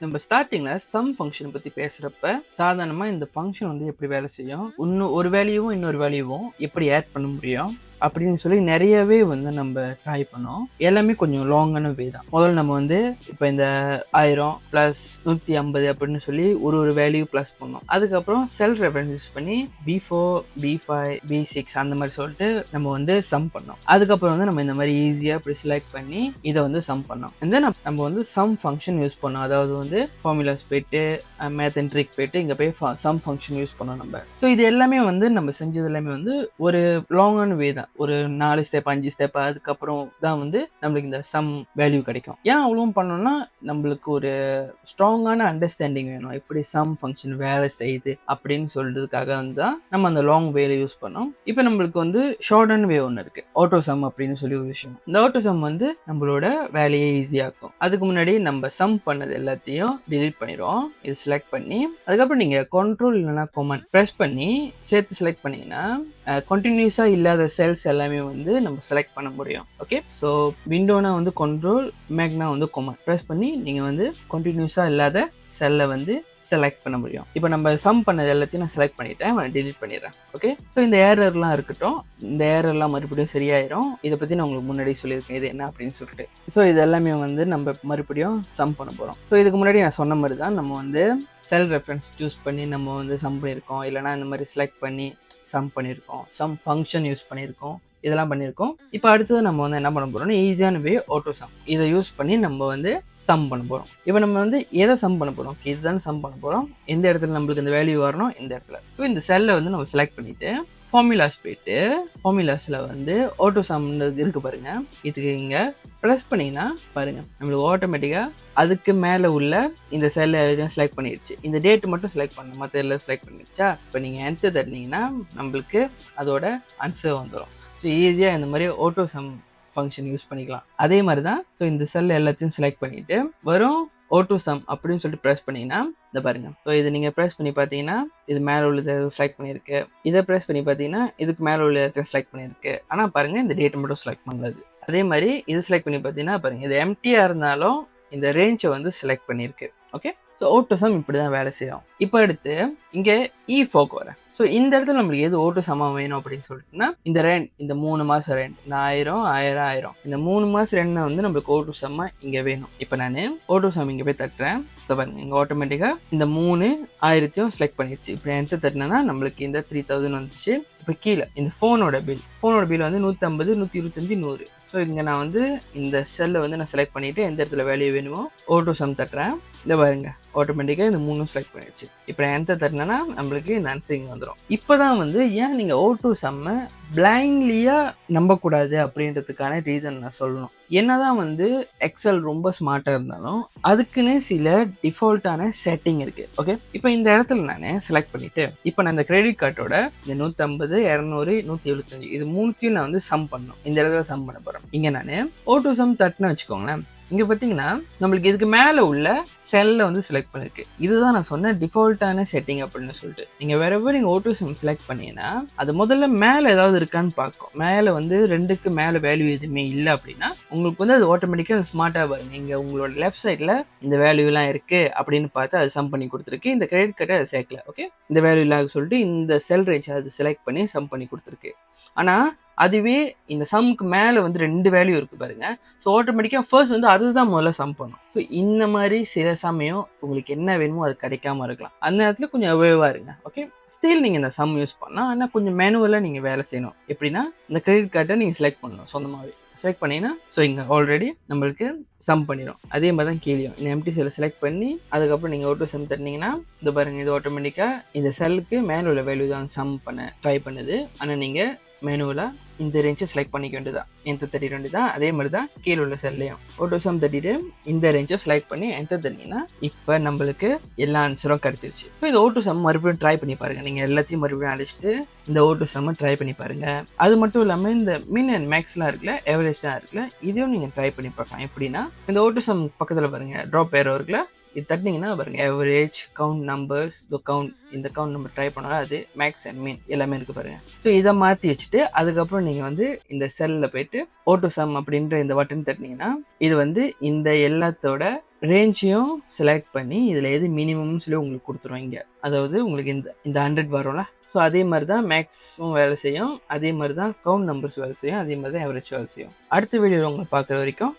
நம்ம ஸ்டார்டிங்ல some function பத்தி பேசுறப்ப சாதாரணமா இந்த ஃபங்க்ஷன் வந்து எப்படி வேலை செய்யும், ஒரு வேல்யூவும் இன்னொரு வேல்யூவும் எப்படி ஆட் பண்ண முடியும் அப்படின்னு சொல்லி நிறையவே வந்து நம்ம ட்ரை பண்ணோம். எல்லாமே கொஞ்சம் லாங்கான வே தான். முதல்ல நம்ம வந்து இப்போ இந்த 1000 + 150 அப்படின்னு சொல்லி ஒரு வேல்யூ ப்ளஸ் பண்ணோம். அதுக்கப்புறம் செல் ரெஃபரன்ஸ் யூஸ் பண்ணி B4 B5 B6 அந்த மாதிரி சொல்லிட்டு நம்ம வந்து சம் பண்ணோம். அதுக்கப்புறம் வந்து நம்ம இந்த மாதிரி ஈஸியாக இப்படி செலக்ட் பண்ணி இதை வந்து சம் பண்ணோம். நம்ம வந்து சம் ஃபங்க்ஷன் யூஸ் பண்ணோம். அதாவது வந்து ஃபார்முலாஸ் போயிட்டு மேத் அண்ட் ட்ரிக் போயிட்டு இங்கே போய் சம் ஃபங்க்ஷன் யூஸ் பண்ணோம் நம்ம. ஸோ இது எல்லாமே வந்து நம்ம செஞ்சது எல்லாமே வந்து ஒரு லாங்கான வே தான். ஒரு 4 ஸ்டெப் 5 ஸ்டெப் அதுக்கப்புறம் தான் வந்து நம்மளுக்கு இந்த சம் வேல்யூ கிடைக்கும். ஏன் அவ்வளோ பண்ணோம்னா நம்மளுக்கு ஒரு ஸ்ட்ராங்கான அண்டர்ஸ்டாண்டிங் வேணும், எப்படி சம் ஃபங்க்ஷன் வேலை செய்யுது அப்படின்னு சொல்றதுக்காக வந்து தான் நம்ம அந்த லாங் வேலை யூஸ் பண்ணோம். இப்போ நம்மளுக்கு வந்து ஷார்டான வே ஒன்று இருக்கு, ஆட்டோ சம் அப்படின்னு சொல்லி ஒரு விஷயம். இந்த ஆட்டோ சம் வந்து நம்மளோட வேலையை ஈஸியாக்கும். அதுக்கு முன்னாடி நம்ம சம் பண்ணது எல்லாத்தையும் டிலீட் பண்ணிடுவோம். இது செலக்ட் பண்ணி அதுக்கப்புறம் நீங்க கண்ட்ரோல் இல்லைனா கமாண்ட் ப்ரெஸ் பண்ணி சேர்த்து செலக்ட் பண்ணீங்கன்னா கண்டினியூஸாக இல்லாத செல்ஸ் எல்லாமே வந்து நம்ம செலக்ட் பண்ண முடியும். ஓகே, ஸோ விண்டோனா வந்து கண்ட்ரோல், மேக்னா வந்து கமாண்ட் ப்ரெஸ் பண்ணி நீங்கள் வந்து கண்டினியூஸாக இல்லாத செல்லை வந்து செலக்ட் பண்ண முடியும். இப்போ நம்ம சம் பண்ணது எல்லாத்தையும் நான் செலக்ட் பண்ணிட்டேன், நான் டிலீட் பண்ணிடுறேன். ஓகே, ஸோ இந்த ஏரர்லாம் இருக்கட்டும், இந்த ஏரர்லாம் மறுபடியும் சரியாயிரும். இதை பற்றி நான் உங்களுக்கு முன்னாடி சொல்லியிருக்கேன் இது என்ன அப்படின்னு சொல்லிட்டு. ஸோ இது எல்லாமே வந்து நம்ம மறுபடியும் சம் பண்ண போகிறோம். ஸோ இதுக்கு முன்னாடி நான் சொன்ன மாதிரி தான் நம்ம வந்து செல் ரெஃபரன்ஸ் சூஸ் பண்ணி நம்ம வந்து சம் பண்ணியிருக்கோம், இல்லைனா இந்த மாதிரி செலக்ட் பண்ணி சம் பண்ணியிருக்கோம், சம் ஃபங்க்ஷன் யூஸ் பண்ணியிருக்கோம், இதெல்லாம் பண்ணியிருக்கோம். இப்போ அடுத்தது நம்ம வந்து என்ன பண்ண போகிறோம்னா ஈஸியான வே ஆட்டோ சம். இதை யூஸ் பண்ணி நம்ம வந்து சம் பண்ண போகிறோம். இப்போ நம்ம வந்து எதை சம் பண்ண போகிறோம், இதுதான் சம் பண்ண போகிறோம். எந்த இடத்துல நம்மளுக்கு இந்த வேல்யூ வரணும், இந்த இடத்துல. இப்போ இந்த செல்லை வந்து நம்ம செலக்ட் பண்ணிவிட்டு ஃபார்முலாஸ் போயிட்டு ஃபார்முலாஸில் வந்து ஆட்டோ சம் இருக்கு பாருங்க. இதுக்கு இங்கே ப்ரெஸ் பண்ணிங்கன்னா பாருங்க நம்மளுக்கு ஆட்டோமேட்டிக்காக அதுக்கு மேலே உள்ள இந்த செல்லை எல்லாம் செலக்ட் பண்ணிடுச்சு. இந்த டேட்டு மட்டும் செலக்ட் பண்ணணும், மற்ற எல்லாம் செலக்ட் பண்ணிடுச்சா. இப்போ நீங்கள் என்டர் தட்டினீங்கன்னா நம்மளுக்கு அதோட ஆன்சர் வந்துடும். ஸோ ஈஸியாக இந்த மாதிரி ஆட்டோ சம் ஃபங்க்ஷன் யூஸ் பண்ணிக்கலாம். அதே மாதிரி தான். ஸோ இந்த செல் எல்லாத்தையும் செலக்ட் பண்ணிவிட்டு வரும் ஆட்டோ சம் அப்படின்னு சொல்லிட்டு ப்ரெஸ் பண்ணிங்கன்னா இந்த பாருங்க. ஸோ இது நீங்கள் ப்ரெஸ் பண்ணி பார்த்தீங்கன்னா இது மேலே உள்ளது செலக்ட் பண்ணியிருக்கு. இதை ப்ரெஸ் பண்ணி பார்த்தீங்கன்னா இதுக்கு மேலே உள்ள செலக்ட் பண்ணியிருக்கு. ஆனால் பாருங்கள் இந்த டேட் மட்டும் செலக்ட் பண்ணது. அதே மாதிரி இது செலக்ட் பண்ணி பார்த்தீங்கன்னா பாருங்கள் இது எம்டியாக இருந்தாலும் இந்த ரேஞ்சை வந்து செலக்ட் பண்ணியிருக்கு. ஓகே, ஸோ ஆட்டோ சம் இப்படி தான் வேலை செய்யும். இப்போ அடுத்து இங்கே ஃபோக் வரேன். ஸோ இந்த இடத்துல நம்மளுக்கு எது ஆட்டோ சம்மா வேணும் அப்படின்னு சொல்லிட்டுனா இந்த ரெண்ட், இந்த 3 மாதம் ரெண்ட், இந்த 1000 1000 1000 இந்த 3 மாதம் ரெண்டை வந்து நம்மளுக்கு ஆட்டோ சம்மா இங்கே வேணும். இப்போ நான் ஆட்டோ சம் இங்கே போய் தட்டுறேன். பாருங்க இங்கே ஆட்டோமேட்டிக்காக இந்த 3000 செலக்ட் பண்ணிடுச்சு. இப்போ எந்த தட்டினா நம்மளுக்கு இந்த 3000 வந்துச்சு. இப்போ கீழே இந்த ஃபோனோட பில் வந்து 150 125 100. ஸோ இங்கே நான் வந்து இந்த செல்லை வந்து நான் செலக்ட் பண்ணிவிட்டு எந்த இடத்துல வேல்யூ வேணுமோ ஆட்டோ சம் தட்டுறேன். இந்த பாருங்க ஆட்டோமேட்டிக்காக இந்த 3 செலக்ட் பண்ணிடுச்சு. இப்போ நான் எந்த தட்டினா நம்மளுக்கு இந்த ஆன்சர் இங்கே வந்துடும். இப்போ தான் வந்து ஏன் நீங்கள் ஆட்டோ சம்மை பிளைண்ட்லியாக நம்பக்கூடாது அப்படின்றதுக்கான ரீசன் நான் சொல்லணும். என்னதான் வந்து எக்ஸல் ரொம்ப ஸ்மார்ட்டாக இருந்தாலும் அதுக்குன்னு சில டிஃபால்ட்டான செட்டிங் இருக்குது. ஓகே, இப்போ இந்த இடத்துல நான் செலக்ட் பண்ணிவிட்டு இப்போ நான் இந்த கிரெடிட் கார்டோட இந்த 150 200 175 இது மூணுத்தையும் நான் வந்து சம் பண்ணணும். இந்த இடத்துல சம் பண்ண போகிறேன். இங்கே நான் ஆட்டோ சம் தட்டுன்னு வச்சுக்கோங்களேன். இங்கே பார்த்தீங்கன்னா நம்மளுக்கு இதுக்கு மேலே உள்ள செல்லை வந்து செலக்ட் பண்ணிருக்கு. இதுதான் நான் சொன்ன டிஃபால்ட்டான செட்டிங் அப்படின்னு சொல்லிட்டு. நீங்கள் வேறவே நீங்கள் ஆட்டோ சம் செலக்ட் பண்ணீங்கன்னா அது முதல்ல மேலே ஏதாவது இருக்கான்னு பார்க்கும். மேலே வந்து 2க்கு மேலே வேல்யூ எதுவுமே இல்லை அப்படின்னா உங்களுக்கு வந்து அது ஆட்டோமேட்டிக்காக ஸ்மார்ட்டாக பாருங்க. இங்கே உங்களோட லெஃப்ட் சைடில் இந்த வேல்யூலாம் இருக்குது அப்படின்னு பார்த்து அது சம் பண்ணி கொடுத்துருக்கு. இந்த கிரெடிட் கார்டை அது சேர்க்கல. ஓகே, இந்த வேல்யூ இல்லாத சொல்லிட்டு இந்த செல் ரேஞ்ச் அது செலக்ட் பண்ணி சம் பண்ணி கொடுத்துருக்கு. ஆனால் அதுவே இந்த சம்முக்கு மேலே வந்து 2 வேல்யூ இருக்குது பாருங்க. ஸோ ஆட்டோமேட்டிக்காக ஃபர்ஸ்ட் வந்து அதுதான் முதல்ல சம் பண்ணும். ஸோ இந்த மாதிரி சில சமயம் உங்களுக்கு என்ன வேணுமோ அது கிடைக்காம இருக்கலாம். அந்த நேரத்தில் கொஞ்சம் அவேவாக இருங்க. ஓகே, ஸ்டில் நீங்கள் இந்த சம் யூஸ் பண்ணலாம். ஆனால் கொஞ்சம் மேனுவலாக நீங்கள் வேலை செய்யணும். எப்படின்னா இந்த கிரெடிட் கார்டை நீங்கள் செலக்ட் பண்ணணும் சொந்தமாகவே. செலக்ட் பண்ணிங்கன்னா ஸோ இங்கே ஆல்ரெடி நம்மளுக்கு சம் பண்ணிடும். அதே மாதிரி தான் கீழேயும் இந்த எம்டி செல்லை செலக்ட் பண்ணி அதுக்கப்புறம் நீங்கள் ஆட்டோ சம் தட்டினீங்கன்னா இந்த பாருங்கள் இது ஆட்டோமேட்டிக்காக இந்த செல்லுக்கு மேலே உள்ள வேல்யூ தான் சம் பண்ண ட்ரை பண்ணுது. ஆனால் நீங்கள் மேனுவலாக இந்த ரேஞ்சை செலக்ட் பண்ணிக்க வேண்டியதான். எந்த 32 தான். அதே மாதிரி தான் கீழே உள்ள செல்லையும் ஆட்டோ சம் தட்டிட்டு இந்த ரேஞ்சை செலக்ட் பண்ணி எந்த தட்டினீங்கன்னா இப்போ நம்மளுக்கு எல்லா ஆன்சரும் கிடச்சிருச்சு. இப்போ இந்த ஆட்டோ சம் மறுபடியும் ட்ரை பண்ணி பாருங்கள். நீங்கள் எல்லாத்தையும் மறுபடியும் அழைச்சிட்டு இந்த ஆட்டோ சம்மை ட்ரை பண்ணி பாருங்கள். அது மட்டும் இல்லாமல் இந்த மின் அண்ட் மேக்ஸ்லாம் இருக்குல்ல, எவரேஜ்லாம் இருக்குல்ல, இதையும் நீங்கள் ட்ரை பண்ணி பார்க்கலாம். எப்படின்னா இந்த ஆட்டோ சம் பக்கத்தில் பாருங்கள் ட்ராப் ஏரோ இருக்குல்ல, இது தட்டினீங்கன்னா பாருங்க எவரேஜ், கவுண்ட் நம்பர்ஸ், இந்த கவுண்ட் நம்பர் ட்ரை பண்ணாலும் அது மேக்ஸ் அண்ட் மீன் எல்லாமே இருக்குது பாருங்க. ஸோ இதை மாற்றி வச்சுட்டு அதுக்கப்புறம் நீங்கள் வந்து இந்த செல்லில் போயிட்டு ஆட்டோ சம் அப்படின்ற இந்த பட்டன் தட்டினீங்கன்னா இது வந்து இந்த எல்லாத்தோட ரேஞ்சையும் செலக்ட் பண்ணி இதில் எது மினிமம்னு சொல்லி உங்களுக்கு கொடுத்துரும் இங்கே. அதாவது உங்களுக்கு இந்த 100 வரும்ல. ஸோ அதே மாதிரி தான் மேக்ஸும் வேலை செய்யும், அதே மாதிரி தான் கவுண்ட் நம்பர்ஸ் வேலை செய்யும், அதே மாதிரி தான் ஆவரேஜ் வேலை செய்யும். அடுத்த வீடியோவில் உங்களை பார்க்குற வரைக்கும்